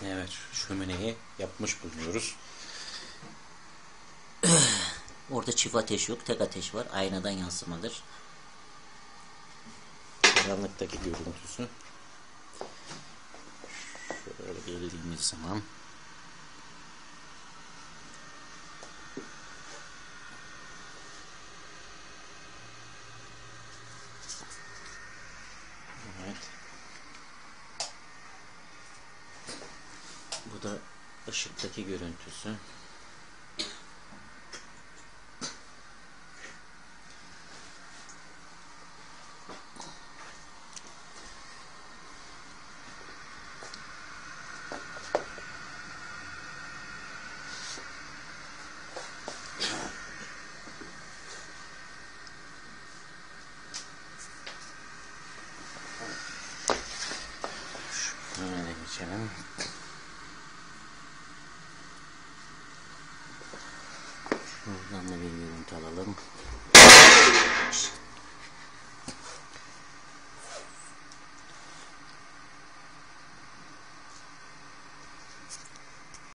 Evet, şömineyi yapmış bulunuyoruz. Orada çift ateş yok, tek ateş var. Aynadan yansımadır. Karanlıktaki görüntüsü. Şöyle geldiğimiz zaman evet. Bu da ışıktaki görüntüsü. Şöyle geçelim. Buradan da bir görüntü alalım.